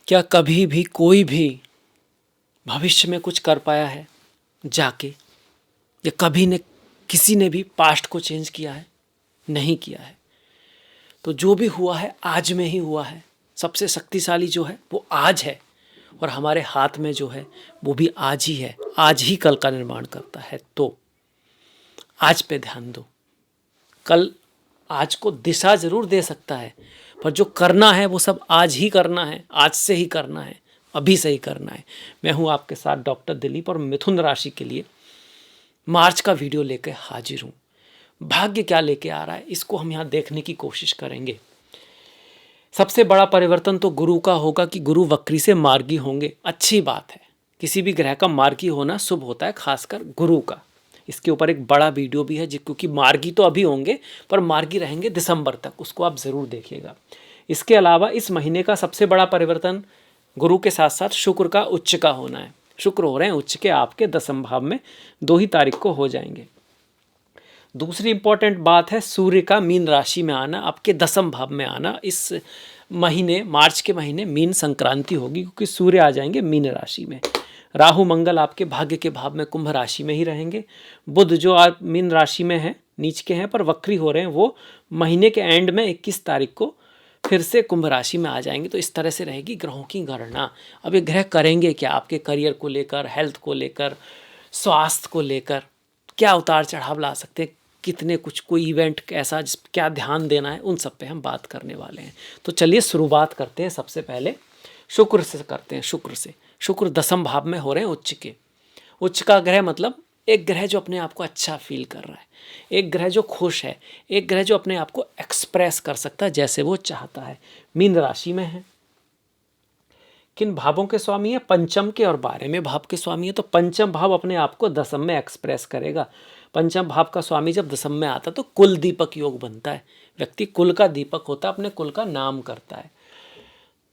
क्या कभी भी कोई भी भविष्य में कुछ कर पाया है जाके, या कभी ने किसी ने भी पास्ट को चेंज किया है? नहीं किया है। तो जो भी हुआ है आज में ही हुआ है। सबसे शक्तिशाली जो है वो आज है, और हमारे हाथ में जो है वो भी आज ही है। आज ही कल का निर्माण करता है। तो आज पे ध्यान दो। कल आज को दिशा जरूर दे सकता है, पर जो करना है वो सब आज ही करना है, आज से ही करना है, अभी से ही करना है। मैं हूं आपके साथ डॉक्टर दिलीप, और मिथुन राशि के लिए मार्च का वीडियो लेकर हाजिर हूं। भाग्य क्या लेके आ रहा है इसको हम यहाँ देखने की कोशिश करेंगे। सबसे बड़ा परिवर्तन तो गुरु का होगा कि गुरु वक्री से मार्गी होंगे। अच्छी बात है, किसी भी ग्रह का मार्गी होना शुभ होता है, खासकर गुरु का। इसके ऊपर एक बड़ा वीडियो भी है, क्योंकि मार्गी तो अभी होंगे पर मार्गी रहेंगे दिसंबर तक, उसको आप ज़रूर देखिएगा। इसके अलावा इस महीने का सबसे बड़ा परिवर्तन गुरु के साथ साथ शुक्र का उच्च का होना है। शुक्र हो रहे हैं उच्च के आपके दसम भाव में, 2 ही तारीख को हो जाएंगे। दूसरी इंपॉर्टेंट बात है सूर्य का मीन राशि में आना, आपके दसम भाव में आना। इस महीने मार्च के महीने मीन संक्रांति होगी, क्योंकि सूर्य आ जाएंगे मीन राशि में। राहु मंगल आपके भाग्य के भाव में कुंभ राशि में ही रहेंगे। बुध जो आप मीन राशि में है, नीच के हैं पर वक्री हो रहे हैं, वो महीने के एंड में 21 तारीख को फिर से कुंभ राशि में आ जाएंगे। तो इस तरह से रहेगी ग्रहों की गणना। अब ये ग्रह करेंगे क्या आपके करियर को लेकर, हेल्थ को लेकर, स्वास्थ्य को लेकर, क्या उतार चढ़ाव ला सकते हैं, कितने कुछ कोई इवेंट ऐसा जिस क्या ध्यान देना है, उन सब पे हम बात करने वाले हैं। तो चलिए शुरुआत करते हैं। सबसे पहले शुक्र से करते हैं। शुक्र से, शुक्र दसम भाव में हो रहे हैं उच्च के। उच्च का ग्रह मतलब एक ग्रह जो अपने आप को अच्छा फील कर रहा है, एक ग्रह जो खुश है, एक ग्रह जो अपने आप को एक्सप्रेस कर सकता है जैसे वो चाहता है। मीन राशि में है। किन भावों के स्वामी है? पंचम के और 12वें भाव के स्वामी है। तो पंचम भाव अपने आप को दसम में एक्सप्रेस करेगा। पंचम भाव का स्वामी जब दसम में आता है तो कुल दीपक योग बनता है। व्यक्ति कुल का दीपक होता है, अपने कुल का नाम करता है।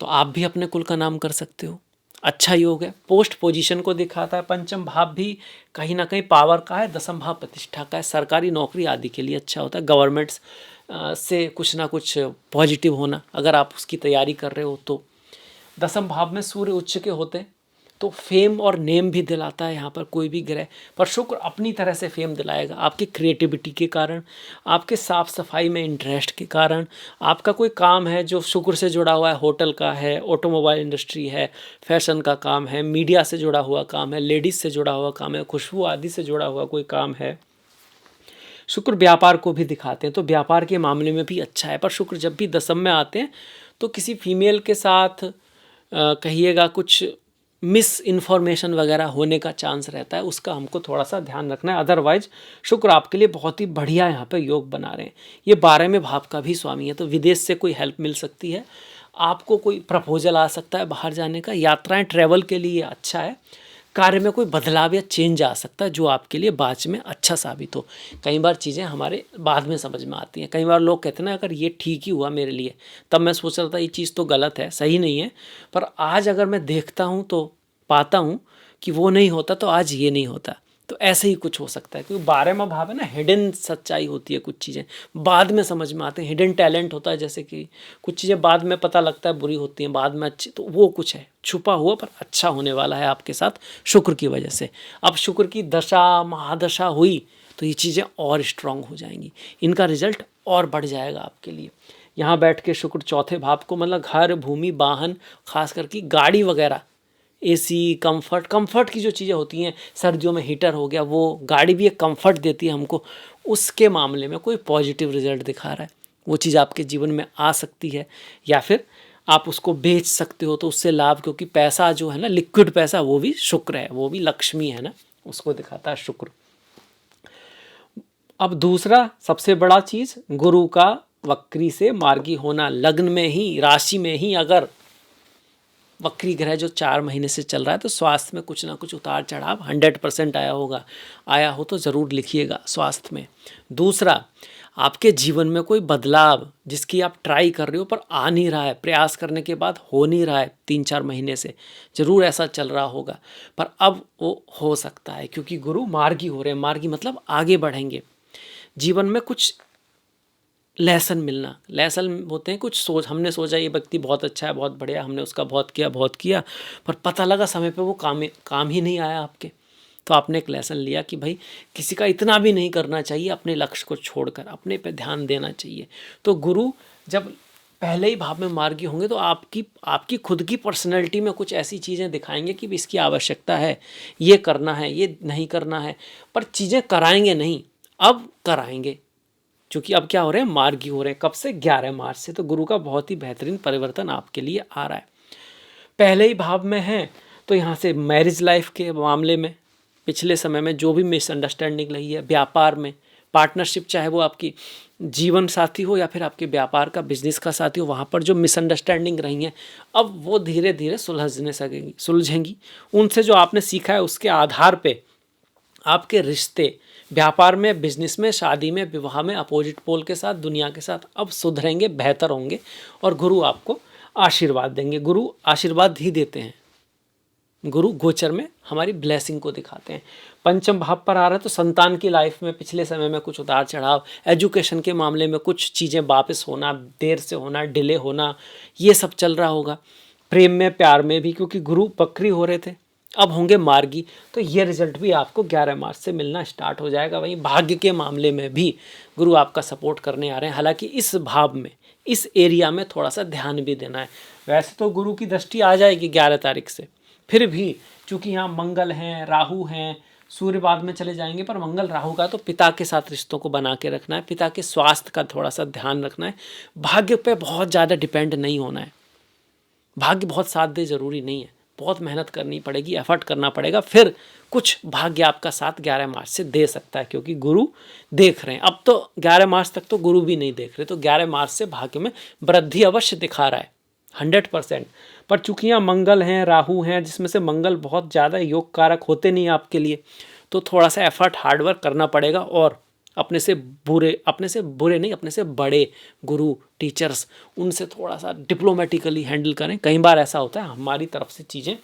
तो आप भी अपने कुल का नाम कर सकते हो। अच्छा योग है, पोस्ट पोजीशन को दिखाता है। पंचम भाव भी कहीं ना कहीं पावर का है, दसम भाव प्रतिष्ठा का है, सरकारी नौकरी आदि के लिए अच्छा होता है। गवर्नमेंट्स से कुछ ना कुछ पॉजिटिव होना, अगर आप उसकी तैयारी कर रहे हो तो। दसम भाव में सूर्य उच्च के होते हैं तो फेम और नेम भी दिलाता है यहाँ पर कोई भी ग्रह। पर शुक्र अपनी तरह से फेम दिलाएगा, आपकी क्रिएटिविटी के कारण, आपके साफ सफाई में इंटरेस्ट के कारण। आपका कोई काम है जो शुक्र से जुड़ा हुआ है, होटल का है, ऑटोमोबाइल इंडस्ट्री है, फैशन का काम है, मीडिया से जुड़ा हुआ काम है, लेडीज़ से जुड़ा हुआ काम है, खुशबू आदि से जुड़ा हुआ कोई काम है। शुक्र व्यापार को भी दिखाते हैं, तो व्यापार के मामले में भी अच्छा है। पर शुक्र जब भी दसम में आते हैं तो किसी फीमेल के साथ कहिएगा कुछ मिस इन्फॉर्मेशन वगैरह होने का चांस रहता है, उसका हमको थोड़ा सा ध्यान रखना है। अदरवाइज शुक्र आपके लिए बहुत ही बढ़िया यहाँ पे योग बना रहे हैं। ये 12वें भाव का भी स्वामी है, तो विदेश से कोई हेल्प मिल सकती है आपको, कोई प्रपोजल आ सकता है बाहर जाने का, यात्राएं ट्रैवल के लिए अच्छा है। कार्य में कोई बदलाव या चेंज आ सकता है जो आपके लिए बाद में अच्छा साबित हो। कई बार चीज़ें हमारे बाद में समझ में आती हैं। कई बार लोग कहते हैं ना, अगर ये ठीक ही हुआ मेरे लिए, तब मैं सोच रहा था ये चीज़ तो गलत है, सही नहीं है, पर आज अगर मैं देखता हूँ तो पाता हूँ कि वो नहीं होता तो आज ये नहीं होता। तो ऐसे ही कुछ हो सकता है, क्योंकि 12वां भाव है ना, हिडन सच्चाई होती है। कुछ चीज़ें बाद में समझ में आते हैं, हिडन टैलेंट होता है। जैसे कि कुछ चीज़ें बाद में पता लगता है बुरी होती हैं, बाद में अच्छी, तो वो कुछ है छुपा हुआ पर अच्छा होने वाला है आपके साथ शुक्र की वजह से। अब शुक्र की दशा महादशा हुई तो ये चीज़ें और स्ट्रांग हो जाएंगी, इनका रिजल्ट और बढ़ जाएगा आपके लिए। यहाँ बैठ के शुक्र चौथे भाव को, मतलब घर, भूमि, वाहन, खास करके गाड़ी वगैरह, एसी, कंफर्ट की जो चीज़ें होती हैं, सर्दियों में हीटर हो गया, वो गाड़ी भी एक कंफर्ट देती है हमको, उसके मामले में कोई पॉजिटिव रिजल्ट दिखा रहा है। वो चीज़ आपके जीवन में आ सकती है, या फिर आप उसको बेच सकते हो तो उससे लाभ, क्योंकि पैसा जो है ना, लिक्विड पैसा, वो भी शुक्र है, वो भी लक्ष्मी है ना, उसको दिखाता है शुक्र। अब दूसरा सबसे बड़ा चीज़, गुरु का वक्री से मार्गी होना। लग्न में ही, राशि में ही अगर वक्री ग्रह जो 4 महीने से चल रहा है, तो स्वास्थ्य में कुछ ना कुछ उतार चढ़ाव 100% आया होगा। आया हो तो ज़रूर लिखिएगा स्वास्थ्य में। दूसरा, आपके जीवन में कोई बदलाव जिसकी आप ट्राई कर रहे हो पर आ नहीं रहा है, प्रयास करने के बाद हो नहीं रहा है, 3-4 महीने से ज़रूर ऐसा चल रहा होगा, पर अब वो हो सकता है, क्योंकि गुरु मार्गी हो रहे हैं। मार्गी मतलब आगे बढ़ेंगे जीवन में, कुछ लेसन मिलना। लेसन होते हैं कुछ सोच, हमने सोचा ये व्यक्ति बहुत अच्छा है, बहुत बढ़िया, हमने उसका बहुत किया, पर पता लगा समय पे वो काम ही नहीं आया आपके। तो आपने एक लेसन लिया कि भाई किसी का इतना भी नहीं करना चाहिए, अपने लक्ष्य को छोड़कर अपने पे ध्यान देना चाहिए। तो गुरु जब पहले ही भाव में मार्गी होंगे तो आपकी खुद की पर्सनैलिटी में कुछ ऐसी चीज़ें दिखाएंगे कि इसकी आवश्यकता है, ये करना है, ये नहीं करना है, पर चीज़ें कराएंगे नहीं, अब कराएंगे। क्योंकि अब क्या हो रहे हैं, मार्गी हो रहे हैं। कब से? 11 मार्च से। तो गुरु का बहुत ही बेहतरीन परिवर्तन आपके लिए आ रहा है। पहले ही भाव में है तो यहाँ से मैरिज लाइफ के मामले में पिछले समय में जो भी मिसअंडरस्टैंडिंग रही है, व्यापार में पार्टनरशिप, चाहे वो आपकी जीवन साथी हो या फिर आपके व्यापार का बिजनेस का साथी हो, वहाँ पर जो मिसअंडरस्टैंडिंग रही हैं अब वो धीरे धीरे सुलझेंगी। उनसे जो आपने सीखा है उसके आधार पे आपके रिश्ते व्यापार में, बिजनेस में, शादी में, विवाह में, अपोजिट पोल के साथ, दुनिया के साथ अब सुधरेंगे, बेहतर होंगे और गुरु आपको आशीर्वाद देंगे। गुरु आशीर्वाद ही देते हैं। गुरु गोचर में हमारी ब्लेसिंग को दिखाते हैं। पंचम भाव पर आ रहा है तो संतान की लाइफ में पिछले समय में कुछ उतार चढ़ाव, एजुकेशन के मामले में कुछ चीज़ें वापस होना, देर से होना, डिले होना, ये सब चल रहा होगा। प्रेम में, प्यार में भी, क्योंकि गुरु बकरी हो रहे थे अब होंगे मार्गी, तो ये रिजल्ट भी आपको 11 मार्च से मिलना स्टार्ट हो जाएगा। वहीं भाग्य के मामले में भी गुरु आपका सपोर्ट करने आ रहे हैं। हालांकि इस भाव में, इस एरिया में थोड़ा सा ध्यान भी देना है। वैसे तो गुरु की दृष्टि आ जाएगी 11 तारीख से, फिर भी चूंकि यहाँ मंगल हैं, राहु हैं, सूर्य बाद में चले जाएंगे, पर मंगल राहु का तो पिता के साथ रिश्तों को बना के रखना है, पिता के स्वास्थ्य का थोड़ा सा ध्यान रखना है। भाग्य पे बहुत ज़्यादा डिपेंड नहीं होना है। भाग्य बहुत साथ दे ज़रूरी नहीं है, बहुत मेहनत करनी पड़ेगी, एफर्ट करना पड़ेगा, फिर कुछ भाग्य आपका साथ 11 मार्च से दे सकता है, क्योंकि गुरु देख रहे हैं। अब तो 11 मार्च तक तो गुरु भी नहीं देख रहे, तो 11 मार्च से भाग्य में वृद्धि अवश्य दिखा रहा है 100%। पर चूंकि यहाँ मंगल हैं, राहु हैं, जिसमें से मंगल बहुत ज़्यादा योग कारक होते नहीं आपके लिए, तो थोड़ा सा एफर्ट हार्डवर्क करना पड़ेगा। और अपने से बुरे नहीं, अपने से बड़े गुरु, टीचर्स, उनसे थोड़ा सा डिप्लोमेटिकली हैंडल करें। कई बार ऐसा होता है हमारी तरफ से चीज़ें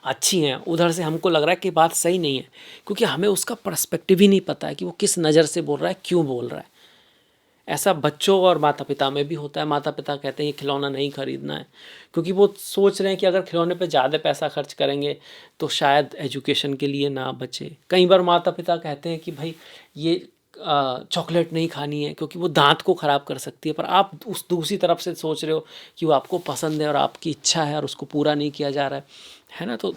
अच्छी हैं, उधर से हमको लग रहा है कि बात सही नहीं है, क्योंकि हमें उसका पर्सपेक्टिव ही नहीं पता है कि वो किस नज़र से बोल रहा है, क्यों बोल रहा है। ऐसा बच्चों और माता पिता में भी होता है। माता पिता कहते हैं ये खिलौना नहीं खरीदना है, क्योंकि वो सोच रहे हैं कि अगर खिलौने पे ज़्यादा पैसा खर्च करेंगे तो शायद एजुकेशन के लिए ना बचे। कई बार माता पिता कहते हैं कि भाई ये चॉकलेट नहीं खानी है क्योंकि वो दांत को ख़राब कर सकती है, पर आप उस दूसरी तरफ से सोच रहे हो कि वो आपको पसंद है और आपकी इच्छा है और उसको पूरा नहीं किया जा रहा है ना। तो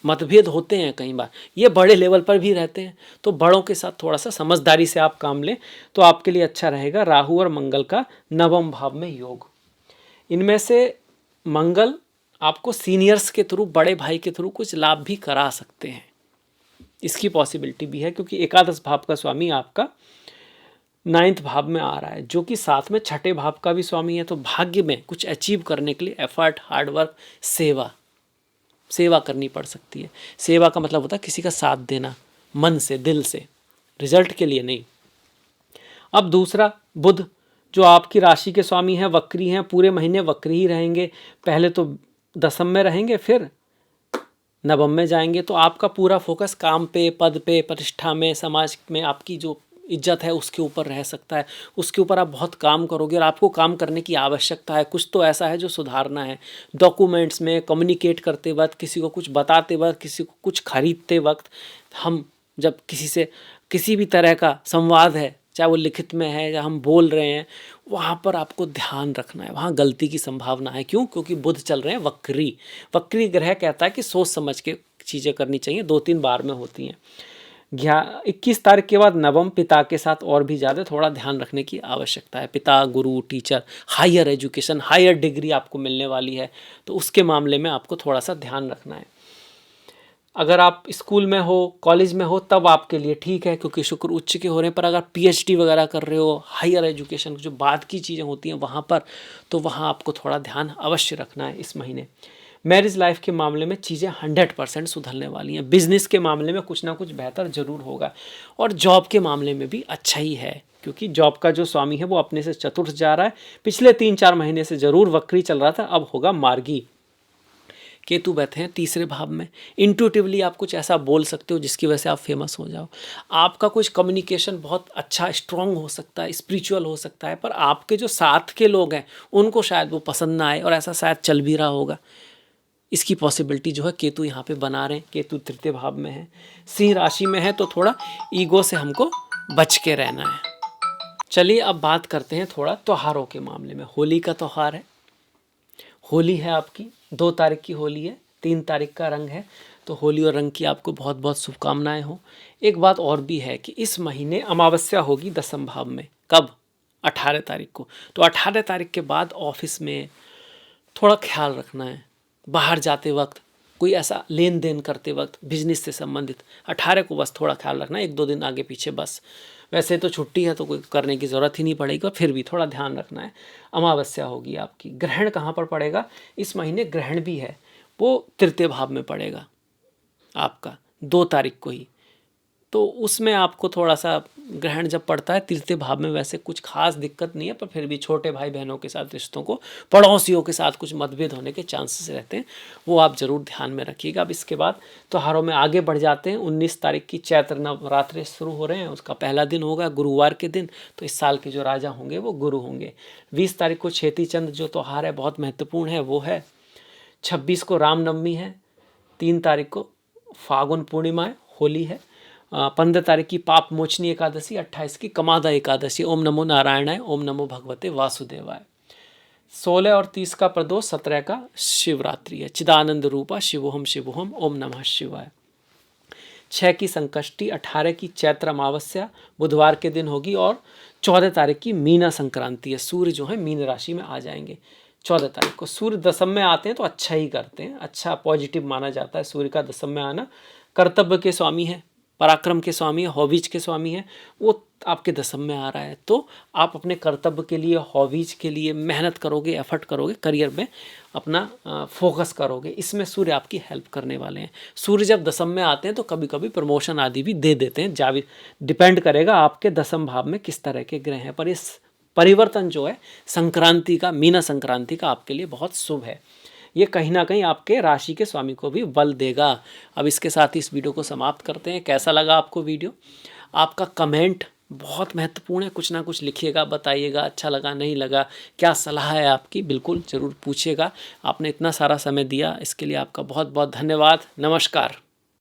मतभेद होते हैं कई बार, ये बड़े लेवल पर भी रहते हैं। तो बड़ों के साथ थोड़ा सा समझदारी से आप काम लें तो आपके लिए अच्छा रहेगा। राहु और मंगल का 9वें भाव में योग, इनमें से मंगल आपको सीनियर्स के थ्रू, बड़े भाई के थ्रू कुछ लाभ भी करा सकते हैं, इसकी पॉसिबिलिटी भी है, क्योंकि एकादश भाव का स्वामी आपका 9th भाव में आ रहा है, जो कि साथ में 6ठे भाव का भी स्वामी है। तो भाग्य में कुछ अचीव करने के लिए एफर्ट, हार्डवर्क, सेवा करनी पड़ सकती है। सेवा का मतलब होता है किसी का साथ देना, मन से, दिल से, रिजल्ट के लिए नहीं। अब दूसरा, बुध जो आपकी राशि के स्वामी हैं, वक्री हैं, पूरे महीने वक्री ही रहेंगे। पहले तो 10th में रहेंगे, फिर 9th में जाएंगे। तो आपका पूरा फोकस काम पे, पद पे, प्रतिष्ठा में, समाज में आपकी जो इज्जत है उसके ऊपर रह सकता है, उसके ऊपर आप बहुत काम करोगे और आपको काम करने की आवश्यकता है। कुछ तो ऐसा है जो सुधारना है, डॉक्यूमेंट्स में, कम्युनिकेट करते वक्त, किसी को कुछ बताते वक्त, किसी को कुछ खरीदते वक्त, हम जब किसी से किसी भी तरह का संवाद है, चाहे वो लिखित में है या हम बोल रहे हैं, वहाँ पर आपको ध्यान रखना है, वहाँ गलती की संभावना है। क्यों? क्योंकि बुध चल रहे हैं वक्री ग्रह कहता है कि सोच समझ के चीज़ें करनी चाहिए, 2-3 बार में होती हैं। 21 तारीख के बाद 9th, पिता के साथ और भी ज़्यादा थोड़ा ध्यान रखने की आवश्यकता है। पिता, गुरु, teacher, higher education, higher degree आपको मिलने वाली है, तो उसके मामले में आपको थोड़ा सा ध्यान रखना है। अगर आप स्कूल में हो, कॉलेज में हो, तब आपके लिए ठीक है, क्योंकि शुक्र उच्च के हो रहे हैं। पर अगर PhD वगैरह कर रहे हो, हायर एजुकेशन जो बाद की चीज़ें होती हैं वहाँ पर, तो वहाँ आपको थोड़ा ध्यान अवश्य रखना है इस महीने। मैरिज लाइफ के मामले में चीज़ें 100% सुधरने वाली हैं। बिजनेस के मामले में कुछ ना कुछ बेहतर ज़रूर होगा, और जॉब के मामले में भी अच्छा ही है, क्योंकि जॉब का जो स्वामी है वो अपने से चतुर्थ जा रहा है। पिछले 3-4 महीने से ज़रूर वक्री चल रहा था, अब होगा मार्गी। केतु बैठे हैं तीसरे भाव में। इंट्यूटिवली आप कुछ ऐसा बोल सकते हो जिसकी वजह से आप फेमस हो जाओ। आपका कुछ कम्युनिकेशन बहुत अच्छा स्ट्रांग हो सकता है, स्पिरिचुअल हो सकता है, पर आपके जो साथ के लोग हैं उनको शायद वो पसंद ना आए, और ऐसा शायद चल भी रहा होगा। इसकी पॉसिबिलिटी जो है केतु यहाँ पे बना रहे हैं। केतु तृतीय भाव में है, सिंह राशि में है, तो थोड़ा ईगो से हमको बच के रहना है। चलिए अब बात करते हैं थोड़ा त्योहारों के मामले में। होली का त्यौहार है, होली है आपकी 2 तारीख की होली है, 3 तारीख का रंग है, तो होली और रंग की आपको बहुत बहुत शुभकामनाएं हो। एक बात और भी है कि इस महीने अमावस्या होगी 10वें भाव में। कब? 18 तारीख को। तो 18 तारीख के बाद ऑफिस में थोड़ा ख्याल रखना है। बाहर जाते वक्त, कोई ऐसा लेन देन करते वक्त, बिजनेस से संबंधित 18 को बस थोड़ा ख्याल रखना है, 1-2 दिन आगे पीछे बस। वैसे तो छुट्टी है तो कोई करने की ज़रूरत ही नहीं पड़ेगी, फिर भी थोड़ा ध्यान रखना है। अमावस्या होगी आपकी। ग्रहण कहाँ पर पड़ेगा? इस महीने ग्रहण भी है, वो तृतीय भाव में पड़ेगा आपका 2 तारीख को ही। तो उसमें आपको थोड़ा सा, ग्रहण जब पड़ता है तृतीय भाव में, वैसे कुछ खास दिक्कत नहीं है, पर फिर भी छोटे भाई बहनों के साथ रिश्तों को, पड़ोसियों के साथ कुछ मतभेद होने के चांसेस रहते हैं, वो आप ज़रूर ध्यान में रखिएगा। अब इसके बाद त्योहारों में आगे बढ़ जाते हैं। 19 तारीख की चैत्र नवरात्रे शुरू हो रहे हैं, उसका पहला दिन होगा गुरुवार के दिन, तो इस साल के जो राजा होंगे वो गुरु होंगे। 20 तारीख को छेती चंद जो त्यौहार है बहुत महत्वपूर्ण है, वो है। 26 को रामनवमी है, 3 तारीख को फागुन पूर्णिमा है, होली है, 15 तारीख की पाप मोचनी एकादशी, 28 की कमादा एकादशी। ओम नमो नारायणाय, ओम नमो भगवते वासुदेवाय। 16 और 30 का प्रदोष, 17 का शिवरात्रि है। चिदानंद रूपा शिवोहम शिवोहम, ओम नमः शिवाय। 6 की संकष्टी, 18 की चैत्र अमावस्या बुधवार के दिन होगी, और 14 तारीख की मीना संक्रांति है। सूर्य जो है मीन राशि में आ जाएंगे 14 तारीख को। सूर्य दशम में आते हैं तो अच्छा ही करते हैं, अच्छा पॉजिटिव माना जाता है सूर्य का दशम में आना। कर्तव्य के स्वामी है, पराक्रम के स्वामी है, हॉबीज के स्वामी है, वो आपके दशम में आ रहा है। तो आप अपने कर्तव्य के लिए, हॉबीज के लिए मेहनत करोगे, एफर्ट करोगे, करियर में अपना फोकस करोगे, इसमें सूर्य आपकी हेल्प करने वाले हैं। सूर्य जब दशम में आते हैं तो कभी कभी प्रमोशन आदि भी दे देते हैं, जावी डिपेंड करेगा आपके दशम भाव में किस तरह के ग्रह हैं। पर इस परिवर्तन जो है संक्रांति का, मीना संक्रांति का, आपके लिए बहुत शुभ है। ये कहीं ना कहीं आपके राशि के स्वामी को भी बल देगा। अब इसके साथ ही इस वीडियो को समाप्त करते हैं। कैसा लगा आपको वीडियो? आपका कमेंट बहुत महत्वपूर्ण है, कुछ ना कुछ लिखिएगा, बताइएगा अच्छा लगा, नहीं लगा, क्या सलाह है आपकी, बिल्कुल ज़रूर पूछिएगा। आपने इतना सारा समय दिया, इसके लिए आपका बहुत बहुत धन्यवाद। नमस्कार।